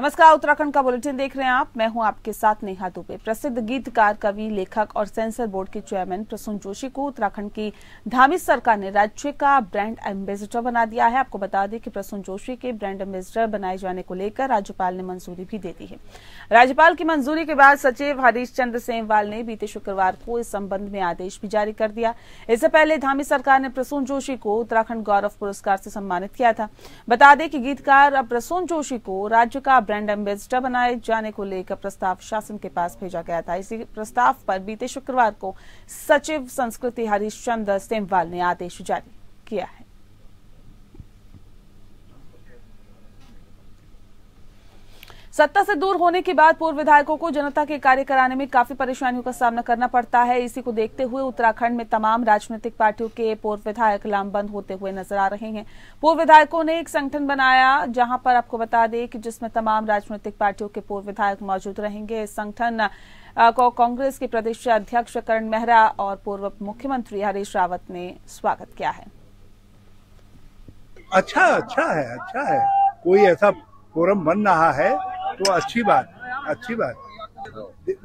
नमस्कार, उत्तराखंड का बुलेटिन देख रहे हैं आप। मैं हूं आपके साथ नेहा दुबे। प्रसिद्ध गीतकार, कवि, लेखक और सेंसर बोर्ड के चेयरमैन प्रसून जोशी को उत्तराखंड की धामी सरकार ने राज्य का ब्रांड एम्बेसडर बना दिया है। आपको बता दें कि प्रसून जोशी के ब्रांड एम्बेसडर बनाए जाने को लेकर राज्यपाल ने मंजूरी भी दे दी है। राज्यपाल की मंजूरी के बाद सचिव हरीश चंद्र सेमवाल ने बीते शुक्रवार को इस संबंध में आदेश भी जारी कर दिया। इससे पहले धामी सरकार ने प्रसून जोशी को उत्तराखंड गौरव पुरस्कार से सम्मानित किया था। बता दें कि गीतकार प्रसून जोशी को राज्य का ब्रांड एम्बेसडर बनाए जाने को लेकर प्रस्ताव शासन के पास भेजा गया था। इसी प्रस्ताव पर बीते शुक्रवार को सचिव संस्कृति हरीश चंद्र सेमवाल ने आदेश जारी किया है। सत्ता से दूर होने के बाद पूर्व विधायकों को जनता के कार्य कराने में काफी परेशानियों का सामना करना पड़ता है। इसी को देखते हुए उत्तराखंड में तमाम राजनीतिक पार्टियों के पूर्व विधायक लामबंद होते हुए नजर आ रहे हैं। पूर्व विधायकों ने एक संगठन बनाया, जहां पर आपको बता दें कि जिसमें तमाम राजनीतिक पार्टियों के पूर्व विधायक मौजूद रहेंगे। इस संगठन को कांग्रेस के प्रदेश अध्यक्ष करण मेहरा और पूर्व मुख्यमंत्री हरीश रावत ने स्वागत किया है। अच्छा है। कोई ऐसा फोरम बन रहा है तो अच्छी बात।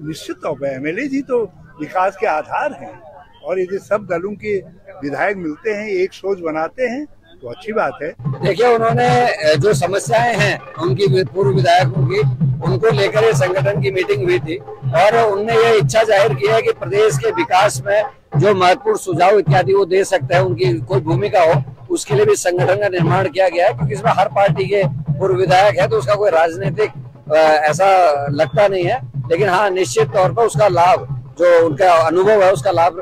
निश्चित तौर पर एमएलए जी तो विकास के आधार हैं, और यदि सब दलों के विधायक मिलते हैं, एक सोच बनाते हैं, तो अच्छी बात है। देखिए, उन्होंने जो समस्याएं हैं उनकी पूर्व विधायकों की, उनको लेकर ये संगठन की मीटिंग हुई थी और उनने ये इच्छा जाहिर की है कि प्रदेश के विकास में जो महत्वपूर्ण सुझाव इत्यादि वो दे सकते हैं, उनकी कोई भूमिका हो, उसके लिए भी संगठन का निर्माण किया गया है। क्योंकि इसमें हर पार्टी के पूर्व विधायक है, तो उसका कोई राजनीतिक ऐसा लगता नहीं है। लेकिन हाँ, निश्चित तौर पर उसका लाभ, जो उनका अनुभव है, उसका लाभ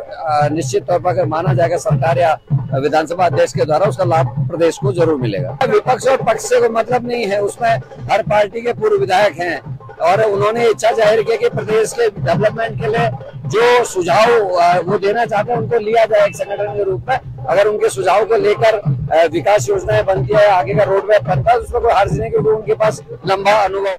निश्चित तौर पर अगर माना जाएगा सरकार या विधानसभा अध्यक्ष के द्वारा, उसका लाभ प्रदेश को जरूर मिलेगा। विपक्ष और पक्ष से कोई मतलब नहीं है, उसमें हर पार्टी के पूर्व विधायक हैं और उन्होंने इच्छा जाहिर की कि प्रदेश के डेवलपमेंट के लिए जो सुझाव वो देना चाहते हैं, उनको लिया जाए एक संगठन के रूप में। अगर उनके सुझाव को लेकर विकास योजनाएं बनती है, आगे का रोड मैप बनता है, उसमें कोई हर्ज नहीं, क्योंकि उनके पास लंबा अनुभव।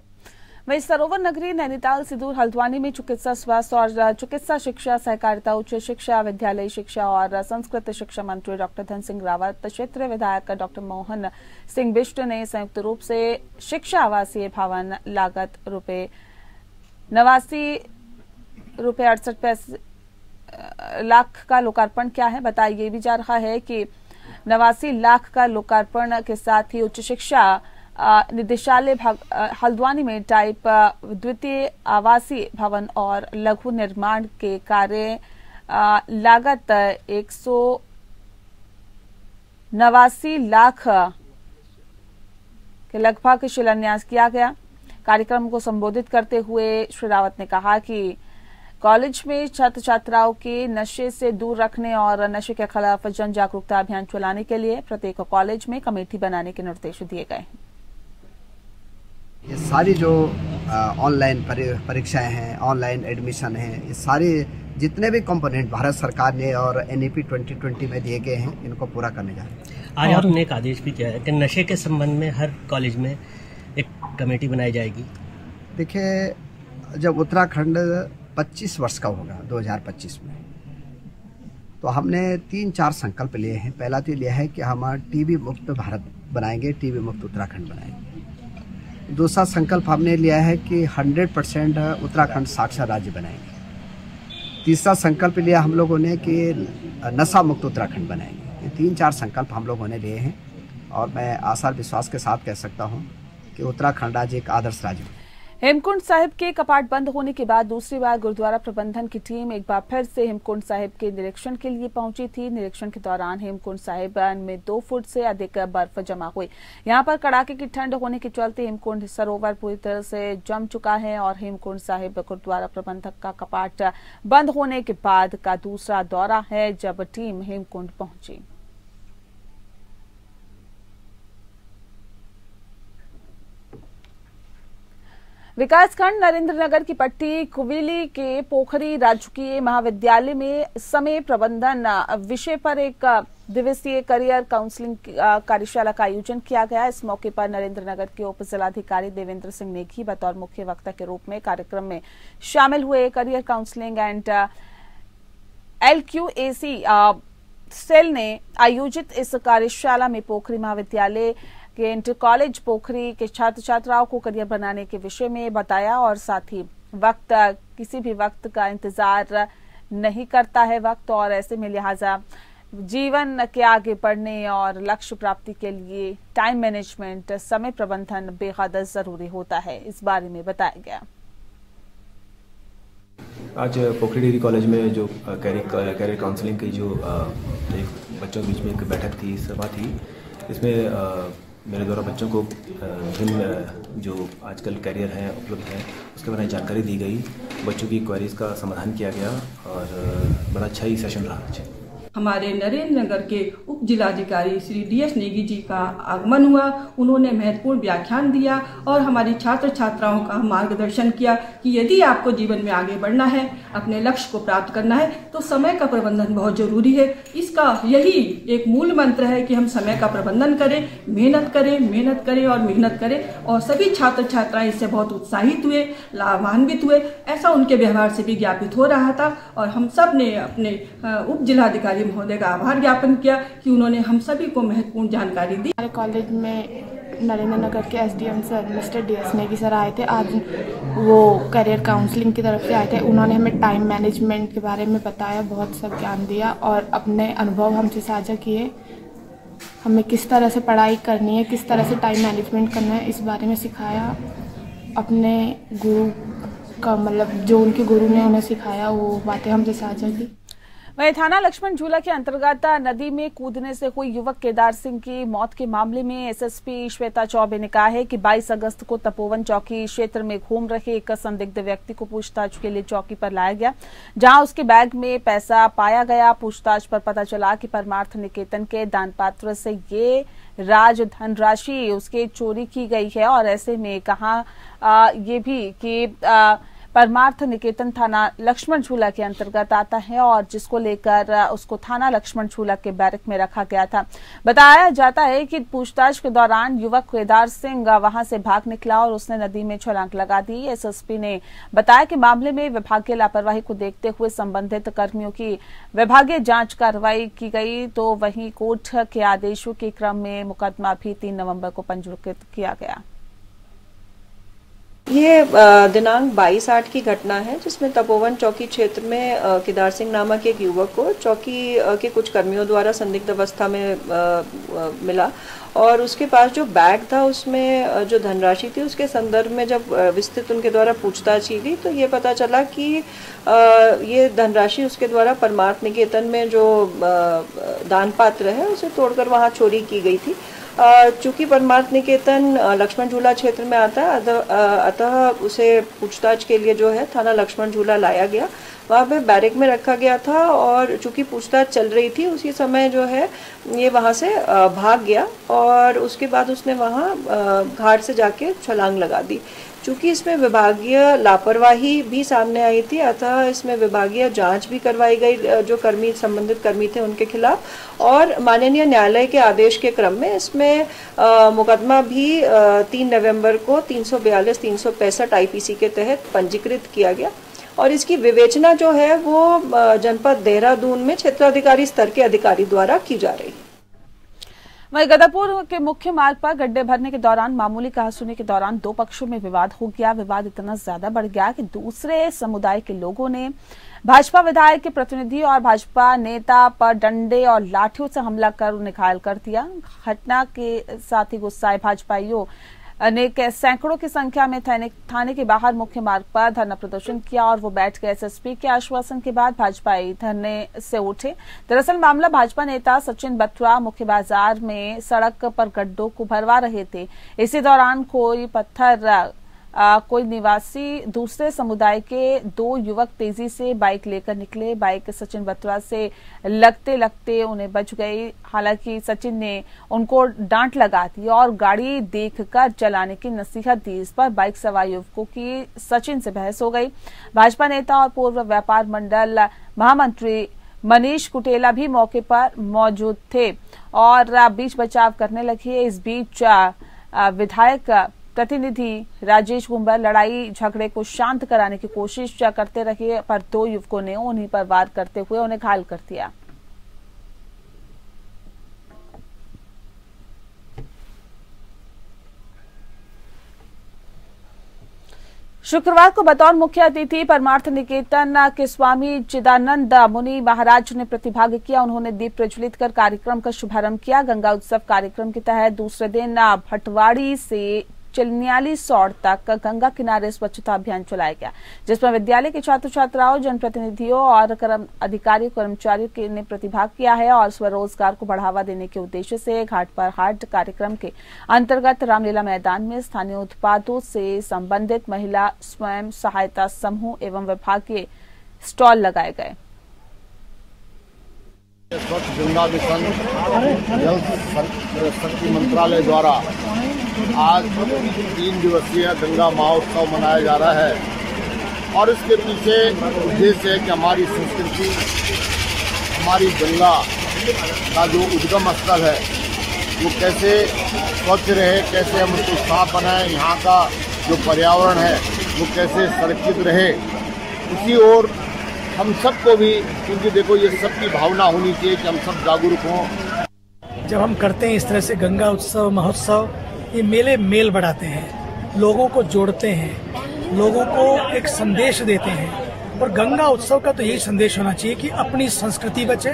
वहीं सरोवर नगरी नैनीताल से दूर हल्द्वानी में चिकित्सा, स्वास्थ्य और चिकित्सा शिक्षा, सहकारिता, उच्च शिक्षा, विद्यालय शिक्षा और संस्कृत शिक्षा मंत्री डॉक्टर धन सिंह रावत, क्षेत्रीय विधायक डॉक्टर मोहन सिंह बिष्ट ने संयुक्त रूप से शिक्षा आवासीय भवन लागत ₹89.68 लाख का लोकार्पण किया है। बताया ये भी जा रहा है कि 89 लाख का लोकार्पण के साथ ही उच्च शिक्षा निदेशालय हल्द्वानी में टाइप द्वितीय आवासीय भवन और लघु निर्माण के कार्य लागत 189 लाख के लगभग शिलान्यास किया गया। कार्यक्रम को संबोधित करते हुए श्री रावत ने कहा कि कॉलेज में छात्र छात्राओं के नशे से दूर रखने और नशे के खिलाफ जन जागरूकता अभियान चलाने के लिए प्रत्येक कॉलेज में कमेटी बनाने के निर्देश दिए गए हैं। ये सारी जो ऑनलाइन परीक्षाएं हैं, ऑनलाइन एडमिशन है, ये सारे जितने भी कंपोनेंट भारत सरकार ने और NEP 2020 में दिए गए हैं, इनको पूरा करने जा रहे हैं। आज आपने एक आदेश भी किया है कि नशे के संबंध में हर कॉलेज में एक कमेटी बनाई जाएगी। देखिए, जब उत्तराखंड 25 वर्ष का होगा 2025 में, तो हमने 3-4 संकल्प लिए हैं। पहला तो लिया है कि हम टीबी मुक्त भारत बनाएंगे, टीबी मुक्त उत्तराखंड बनाएंगे। दूसरा संकल्प हमने लिया है कि 100% उत्तराखंड साक्षर राज्य बनाएंगे। तीसरा संकल्प लिया हम लोगों ने कि नशा मुक्त उत्तराखंड बनाएंगे। ये 3-4 संकल्प हम लोगों ने लिए हैं और मैं आशा विश्वास के साथ कह सकता हूं कि उत्तराखंड राज्य एक आदर्श राज्य है। हेमकुंड साहिब के कपाट बंद होने के बाद दूसरी बार गुरुद्वारा प्रबंधन की टीम एक बार फिर से हेमकुंड साहिब के निरीक्षण के लिए पहुंची थी। निरीक्षण के दौरान हेमकुंड साहिब में 2 फुट से अधिक बर्फ जमा हुई। यहां पर कड़ाके की ठंड होने के चलते हेमकुंड सरोवर पूरी तरह से जम चुका है और हेमकुंड साहिब गुरुद्वारा प्रबंधक का कपाट बंद होने के बाद का दूसरा दौरा है जब टीम हेमकुंड पहुंची। विकासखंड नरेंद्रनगर की पट्टी कुविली के पोखरी राजकीय महाविद्यालय में समय प्रबंधन विषय पर एक दिवसीय करियर काउंसलिंग कार्यशाला का आयोजन किया गया। इस मौके पर नरेंद्रनगर के उप जिलाधिकारी देवेंद्र सिंह नेगी बतौर मुख्य वक्ता के रूप में कार्यक्रम में शामिल हुए। Career counselling and LQAC cell ने आयोजित इस कार्यशाला में पोखरी महाविद्यालय के इंटर कॉलेज पोखरी के छात्र छात्राओं को करियर बनाने के विषय में बताया और साथ ही वक्त किसी भी वक्त का इंतजार नहीं करता है वक्त, और ऐसे में लिहाजा जीवन के आगे बढ़ने और लक्ष्य प्राप्ति के लिए टाइम मैनेजमेंट, समय प्रबंधन बेहद जरूरी होता है। इस बारे में बताया गया। आज पोखरी डिग्री कॉलेज में जो कैरियर काउंसलिंग की जो एक बच्चों के बीच में एक बैठक थी, सभा थी, इसमें मेरे द्वारा बच्चों को विभिन्न जो आजकल कैरियर हैं उपलब्ध हैं उसके बारे में जानकारी दी गई, बच्चों की क्वेरीज का समाधान किया गया और बड़ा अच्छा ही सेशन रहा आज। हमारे नरेंद्र नगर के उप जिलाधिकारी श्री DS नेगी जी का आगमन हुआ। उन्होंने महत्वपूर्ण व्याख्यान दिया और हमारी छात्र छात्राओं का मार्गदर्शन किया कि यदि आपको जीवन में आगे बढ़ना है, अपने लक्ष्य को प्राप्त करना है, तो समय का प्रबंधन बहुत जरूरी है। इसका यही एक मूल मंत्र है कि हम समय का प्रबंधन करें, मेहनत करें और मेहनत करें। और सभी छात्र छात्राएं इससे बहुत उत्साहित हुए, लाभान्वित हुए, ऐसा उनके व्यवहार से भी ज्ञापित हो रहा था। और हम सब ने अपने उप जिलाधिकारी महोदय का आभार ज्ञापन किया कि उन्होंने हम सभी को महत्वपूर्ण जानकारी दी। हमारे कॉलेज में नरेंद्र नगर के SDM sir mister DS Negi sir आए थे। आज वो करियर काउंसलिंग की तरफ से आए थे। उन्होंने हमें टाइम मैनेजमेंट के बारे में बताया, बहुत सब ज्ञान दिया और अपने अनुभव हमसे साझा किए। हमें किस तरह से पढ़ाई करनी है, किस तरह से टाइम मैनेजमेंट करना है, इस बारे में सिखाया। अपने गुरु का मतलब जो उनके गुरु ने उन्हें सिखाया वो बातें हमसे साझा की। वहीं थाना लक्ष्मण झूला के अंतर्गत नदी में कूदने से हुई युवक केदार सिंह की मौत के मामले में SSP श्वेता चौबे ने कहा है कि 22 अगस्त को तपोवन चौकी क्षेत्र में घूम रहे एक संदिग्ध व्यक्ति को पूछताछ के लिए चौकी पर लाया गया, जहां उसके बैग में पैसा पाया गया। पूछताछ पर पता चला कि परमार्थ निकेतन के दान पात्र से ये राज धनराशि उसके चोरी की गई है। और ऐसे में कहा ये भी कि परमार्थ निकेतन थाना लक्ष्मण झूला के अंतर्गत आता है और जिसको लेकर उसको थाना लक्ष्मण झूला के बैरक में रखा गया था। बताया जाता है कि पूछताछ के दौरान युवक केदार सिंह वहां से भाग निकला और उसने नदी में छलांग लगा दी। SSP ने बताया कि मामले में विभागीय लापरवाही को देखते हुए संबंधित कर्मियों की विभागीय जांच कार्रवाई की गई, तो वहीं कोर्ट के आदेशों के क्रम में मुकदमा भी 3 नवंबर को पंजीकृत किया गया। ये दिनांक 22/8 की घटना है, जिसमें तपोवन चौकी क्षेत्र में केदार सिंह नामक एक युवक को चौकी के कुछ कर्मियों द्वारा संदिग्ध अवस्था में मिला और उसके पास जो बैग था उसमें जो धनराशि थी उसके संदर्भ में जब विस्तृत उनके द्वारा पूछताछ की गई तो ये पता चला कि ये धनराशि उसके द्वारा परमार्थ निकेतन में जो दान पात्र है उसे तोड़कर वहाँ चोरी की गई थी। चूंकि परमार्थ निकेतन लक्ष्मण झूला क्षेत्र में आता है, अतः उसे पूछताछ के लिए जो है थाना लक्ष्मण झूला लाया गया, वहाँ पे बैरक में रखा गया था। और चूंकि पूछताछ चल रही थी उसी समय जो है ये वहाँ से भाग गया और उसके बाद उसने वहाँ घाट से जाके छलांग लगा दी। चूंकि इसमें विभागीय लापरवाही भी सामने आई थी, अतः इसमें विभागीय जांच भी करवाई गई जो संबंधित कर्मी थे उनके खिलाफ, और माननीय न्यायालय के आदेश के क्रम में इसमें मुकदमा भी 3 नवंबर को 342, 365 IPC के तहत पंजीकृत किया गया और इसकी विवेचना जो है वो जनपद देहरादून में क्षेत्राधिकारी स्तर के अधिकारी द्वारा की जा रही है। वहीं गदापुर के मुख्य मार्ग पर गड्ढे भरने के दौरान मामूली कहासुनी के दौरान 2 पक्षों में विवाद हो गया। विवाद इतना ज्यादा बढ़ गया कि दूसरे समुदाय के लोगों ने भाजपा विधायक के प्रतिनिधि और भाजपा नेता पर डंडे और लाठियों से हमला कर उन्हें घायल कर दिया। घटना के साथ ही गुस्साए भाजपाइयों ने सैकड़ों की संख्या में थाने के बाहर मुख्य मार्ग पर धरना प्रदर्शन किया और वो बैठ गए। SSP के आश्वासन के बाद भाजपाई धरने से उठे। दरअसल मामला भाजपा नेता सचिन बत्रा मुख्य बाजार में सड़क पर गड्ढों को भरवा रहे थे। इसी दौरान कोई निवासी दूसरे समुदाय के 2 युवक तेजी से बाइक लेकर निकले। बाइक सचिन बत्रा से लगते लगते उन्हें बच गई। हालांकि सचिन ने उनको डांट लगा दी और गाड़ी देखकर चलाने की नसीहत दी। इस पर बाइक सवार युवकों की सचिन से बहस हो गई। भाजपा नेता और पूर्व व्यापार मंडल महामंत्री मनीष कुटेला भी मौके पर मौजूद थे और बीच बचाव करने लगे। इस बीच विधायक प्रतिनिधि राजेश गुंबर लड़ाई झगड़े को शांत कराने की कोशिश करते रहे, पर 2 युवकों ने उन्हीं पर वार करते हुए उन्हें घायल कर दिया। शुक्रवार को बतौर मुख्य अतिथि परमार्थ निकेतन के स्वामी चिदानंद मुनि महाराज ने प्रतिभाग किया। उन्होंने दीप प्रज्वलित कर कार्यक्रम का शुभारंभ किया। गंगा उत्सव कार्यक्रम के तहत दूसरे दिन भटवाड़ी से चिलनियाली सौड़ तक गंगा किनारे स्वच्छता अभियान चलाया गया, जिसमें विद्यालय के छात्र छात्राओं, जनप्रतिनिधियों और अधिकारियों कर्मचारियों ने प्रतिभाग किया है और स्वरोजगार को बढ़ावा देने के उद्देश्य से घाट पर हाट कार्यक्रम के अंतर्गत रामलीला मैदान में स्थानीय उत्पादों से संबंधित महिला स्वयं सहायता समूह एवं विभागीय स्टॉल लगाए गए। स्वच्छ गंगा मिशन जल शक्ति मंत्रालय द्वारा आज 3 दिवसीय गंगा महोत्सव मनाया जा रहा है और इसके पीछे उद्देश्य है कि हमारी संस्कृति, हमारी गंगा का जो उद्गम स्थल है वो कैसे स्वच्छ रहे, कैसे हम उसको साफ बनाएं, यहाँ का जो पर्यावरण है वो कैसे सुरक्षित रहे, इसी ओर हम सबको भी, क्योंकि देखो ये सबकी भावना होनी चाहिए कि हम सब जागरूक हों। जब हम करते हैं इस तरह से गंगा उत्सव महोत्सव, ये मेले मेल बढ़ाते हैं, लोगों को जोड़ते हैं, लोगों को एक संदेश देते हैं। और गंगा उत्सव का तो यही संदेश होना चाहिए कि अपनी संस्कृति बचे,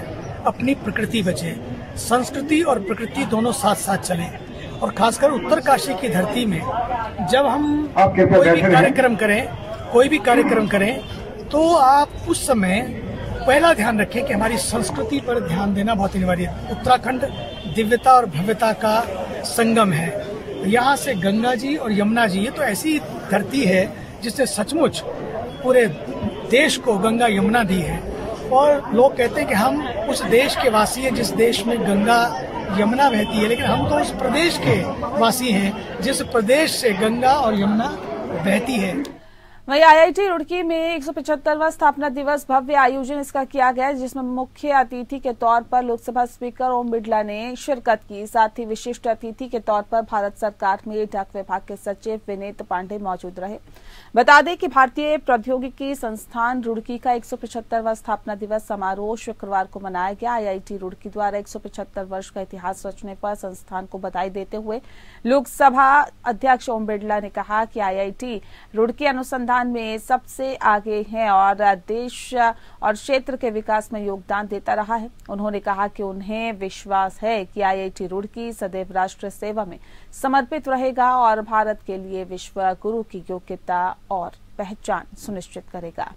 अपनी प्रकृति बचे। संस्कृति और प्रकृति दोनों साथ साथ चलें। और खासकर उत्तरकाशी की धरती में जब हम कोई भी कार्यक्रम करें तो आप उस समय पहला ध्यान रखें कि हमारी संस्कृति पर ध्यान देना बहुत अनिवार्य है। उत्तराखंड दिव्यता और भव्यता का संगम है। यहाँ से गंगा जी और यमुना जी, ये तो ऐसी धरती है जिसने सचमुच पूरे देश को गंगा यमुना दी है। और लोग कहते हैं कि हम उस देश के वासी हैं जिस देश में गंगा यमुना बहती है, लेकिन हम तो उस प्रदेश के वासी हैं जिस प्रदेश से गंगा और यमुना बहती है। वहीं आईआईटी रुड़की में 175वां स्थापना दिवस भव्य आयोजन इसका किया गया, जिसमें मुख्य अतिथि के तौर पर लोकसभा स्पीकर ओम बिरला ने शिरकत की। साथ ही विशिष्ट अतिथि के तौर पर भारत सरकार में डाक विभाग के सचिव विनीत पांडे मौजूद रहे। बता दें कि भारतीय प्रौद्योगिकी संस्थान रुड़की का 175वां स्थापना दिवस समारोह शुक्रवार को मनाया गया। आईआईटी रुड़की द्वारा 175 वर्ष का इतिहास रचने पर संस्थान को बधाई देते हुए लोकसभा अध्यक्ष ओम बिरला ने कहा कि आईआईटी रुड़की अनुसंधान में सबसे आगे है और देश और क्षेत्र के विकास में योगदान देता रहा है। उन्होंने कहा कि उन्हें विश्वास है कि आईआईटी रुड़की सदैव राष्ट्र सेवा में समर्पित रहेगा और भारत के लिए विश्व गुरु की योग्यता और पहचान सुनिश्चित करेगा।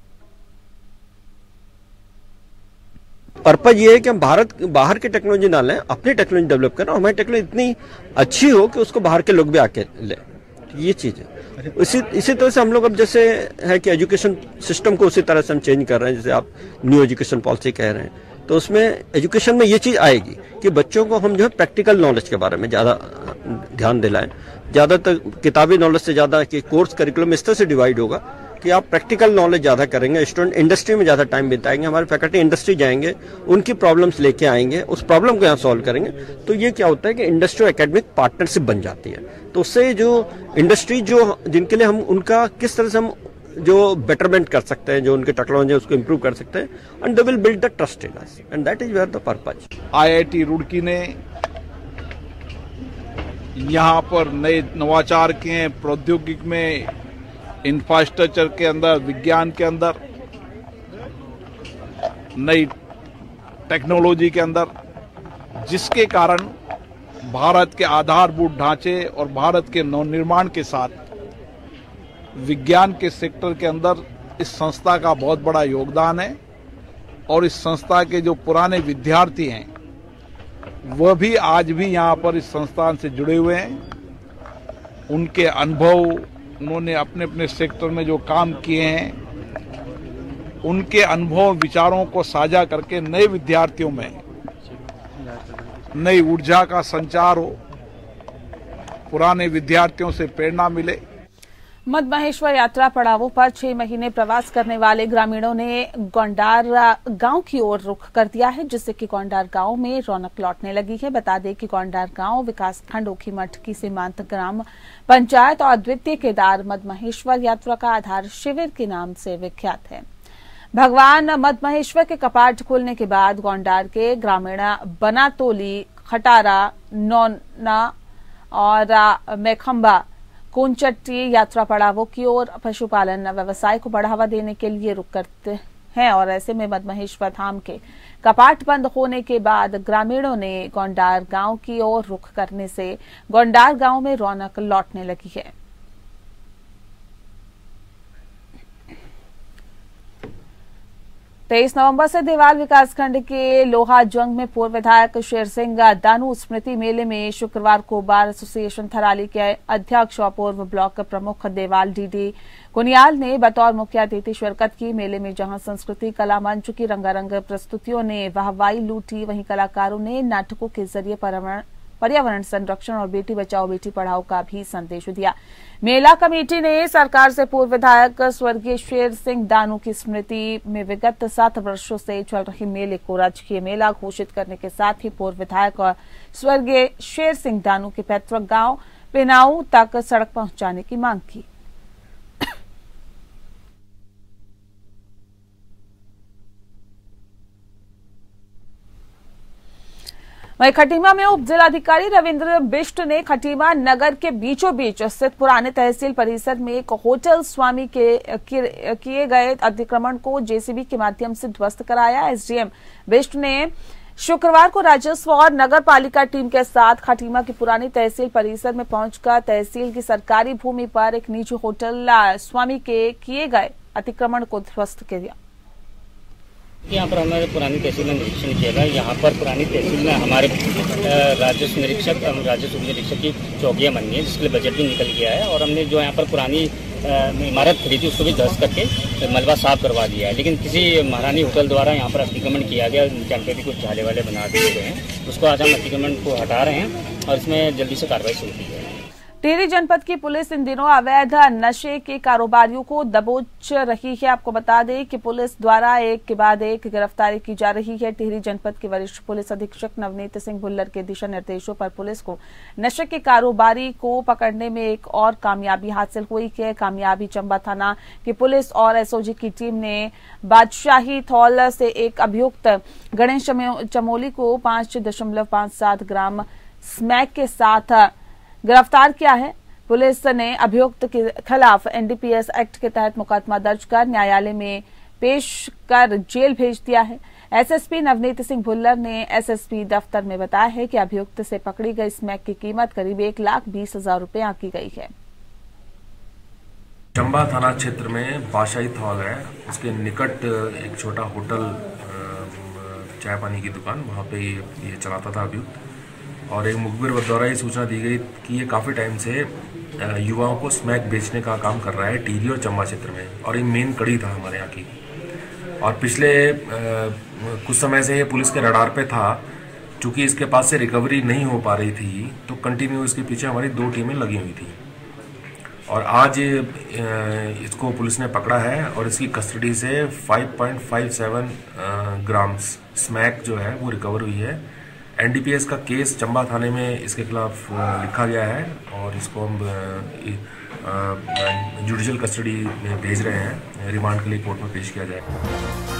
पर्पज ये है कि हम बाहर की टेक्नोलॉजी ना लें, अपनी टेक्नोलॉजी डेवलप करें और हमारी टेक्नोलॉजी इतनी अच्छी हो कि उसको बाहर के लोग भी आके लें। ये चीज है। इसी तरह से हम लोग अब जैसे है कि एजुकेशन सिस्टम को उसी तरह से हम चेंज कर रहे हैं, जैसे आप न्यू एजुकेशन पॉलिसी कह रहे हैं, तो उसमें एजुकेशन में ये चीज आएगी कि बच्चों को हम जो है प्रैक्टिकल नॉलेज के बारे में ज्यादा ध्यान दिलाएं। ज्यादातर किताबी नॉलेज से ज्यादा कि कोर्स करिकुलम इस तरह से डिवाइड होगा कि आप प्रैक्टिकल नॉलेज ज्यादा करेंगे। स्टूडेंट इंडस्ट्री में ज्यादा टाइम बिताएंगे, हमारे फैकल्टी इंडस्ट्री जाएंगे, उनकी प्रॉब्लम्स लेके आएंगे, उस प्रॉब्लम को यहाँ सॉल्व करेंगे। तो ये क्या होता है कि इंडस्ट्री एकेडमिक पार्टनरशिप बन जाती है। तो उससे जो इंडस्ट्री जो जिनके लिए हम उनका किस तरह से हम जो बेटरमेंट कर सकते हैं, जो उनके टेक्नोलॉजी है उसको इम्प्रूव कर सकते हैं, and they will build the trust in us and that is where the purpose. IIT Roorkee ने यहाँ पर नए नवाचार किए, प्रौद्योगिकी में, इंफ्रास्ट्रक्चर के अंदर, विज्ञान के अंदर, नई टेक्नोलॉजी के अंदर, जिसके कारण भारत के आधारभूत ढांचे और भारत के नवनिर्माण के साथ विज्ञान के सेक्टर के अंदर इस संस्था का बहुत बड़ा योगदान है। और इस संस्था के जो पुराने विद्यार्थी हैं वह भी आज भी यहाँ पर इस संस्थान से जुड़े हुए हैं। उनके अनुभव, उन्होंने अपने अपने सेक्टर में जो काम किए हैं, उनके अनुभव विचारों को साझा करके नए विद्यार्थियों में नई ऊर्जा का संचार हो, पुराने विद्यार्थियों से प्रेरणा मिले। मद महेश्वर यात्रा पड़ावों पर 6 महीने प्रवास करने वाले ग्रामीणों ने गोंडार गांव की ओर रुख कर दिया है, जिससे कि गोंडार गांव में रौनक लौटने लगी है। बता दें कि गोंडार गांव विकासखंड ओखीमठ की सीमांत ग्राम पंचायत और द्वितीय केदार मद महेश्वर यात्रा का आधार शिविर के नाम से विख्यात है। भगवान मद महेश्वर के कपाट खुलने के बाद गोंडार के ग्रामीण बनातोली, खटारा, नौना और मेखंबा कोनचट्टी यात्रा पड़ावों की ओर पशुपालन व्यवसाय को बढ़ावा देने के लिए रुख करते हैं और ऐसे में मधमहेश्वर धाम के कपाट बंद होने के बाद ग्रामीणों ने गोंडार गांव की ओर रुख करने से गोंडार गांव में रौनक लौटने लगी है। 23 नवंबर से देवाल विकासखंड के लोहाजंग में पूर्व विधायक शेर सिंह दानू स्मृति मेले में शुक्रवार को बार एसोसिएशन थराली के अध्यक्ष और पूर्व ब्लॉक प्रमुख देवाल डीडी कुनियाल ने बतौर मुख्य अतिथि शिरकत की। मेले में जहां संस्कृति कला मंच की रंगारंग प्रस्तुतियों ने वाहवाही लूटी, वहीं कलाकारों ने नाटकों के जरिए पर्यावरण संरक्षण और बेटी बचाओ बेटी पढ़ाओ का भी संदेश दिया। मेला कमेटी ने सरकार से पूर्व विधायक स्वर्गीय शेर सिंह दानू की स्मृति में विगत 7 वर्षों से चल रहे मेले को राजकीय मेला घोषित करने के साथ ही पूर्व विधायक और स्वर्गीय शेर सिंह दानू के पैतृक गांव पेनाऊ तक सड़क पहुंचाने की मांग की। वहीं खटीमा में उप जिलाधिकारी रविंद्र बिष्ट ने खटीमा नगर के बीचों बीच स्थित पुराने तहसील परिसर में एक होटल स्वामी के किए गए अतिक्रमण को जेसीबी के माध्यम से ध्वस्त कराया। एसडीएम बिष्ट ने शुक्रवार को राजस्व और नगर पालिका टीम के साथ खटीमा की पुरानी तहसील परिसर में पहुंचकर तहसील की सरकारी भूमि पर एक निजी होटल स्वामी के किए गए अतिक्रमण को ध्वस्त किया। यहाँ पर हमारे पुरानी तहसील में निरीक्षण किया गया। यहाँ पर पुरानी तहसील में हमारे राजस्व निरीक्षक राजस्व निरीक्षक की चौकियाँ बन गई है, जिसके लिए बजट भी निकल गया है और हमने जो यहाँ पर पुरानी इमारत खरीदी उसको भी ध्वस्त करके मलबा साफ करवा दिया है। लेकिन किसी महारानी होटल द्वारा यहाँ पर अतिक्रमण किया गया, नीचे पे भी कुछ झाले वाले बना दिए गए हैं, उसको आज हम अतिक्रमण को हटा रहे हैं और इसमें जल्दी से कार्रवाई शुरू की जाए। टिहरी जनपद की पुलिस इन दिनों अवैध नशे के कारोबारियों को दबोच रही है। आपको बता दें कि पुलिस द्वारा एक के बाद एक गिरफ्तारी की जा रही है। टिहरी जनपद के वरिष्ठ पुलिस अधीक्षक नवनीत सिंह भुल्लर के दिशा निर्देशों पर पुलिस को नशे के कारोबारी को पकड़ने में एक और कामयाबी हासिल हुई है। कामयाबी चंबा थाना की पुलिस और एसओजी की टीम ने बादशाही थौल से एक अभियुक्त गणेश चमोली को 5.57 ग्राम स्मैक के साथ गिरफ्तार किया है। पुलिस ने अभियुक्त के खिलाफ एनडीपीएस एक्ट के तहत मुकदमा दर्ज कर न्यायालय में पेश कर जेल भेज दिया है। एसएसपी नवनीत सिंह भुल्लर ने एसएसपी दफ्तर में बताया है कि अभियुक्त से पकड़ी गई स्मैक की कीमत करीब 1,20,000 रुपए आंकी गई है। चंबा थाना क्षेत्र में बादशाही थौल है, उसके निकट एक छोटा होटल चाय पानी की दुकान, वहाँ पे ये चलाता था अभियुक्त और एक मुखबिर द्वारा ये सूचना दी गई कि ये काफ़ी टाइम से युवाओं को स्मैक बेचने का काम कर रहा है टिहरी और चंबा क्षेत्र में और ये मेन कड़ी था हमारे यहाँ की। और पिछले कुछ समय से ये पुलिस के रडार पे था। चूँकि इसके पास से रिकवरी नहीं हो पा रही थी तो कंटिन्यू इसके पीछे हमारी 2 टीमें लगी हुई थी और आज इसको पुलिस ने पकड़ा है और इसकी कस्टडी से 5.57 ग्राम स्मैक जो है वो रिकवर हुई है। एनडीपीएस का केस चंबा थाने में इसके खिलाफ लिखा गया है और इसको हम जुडिशियल कस्टडी में भेज रहे हैं, रिमांड के लिए कोर्ट में पेश किया जाएगा।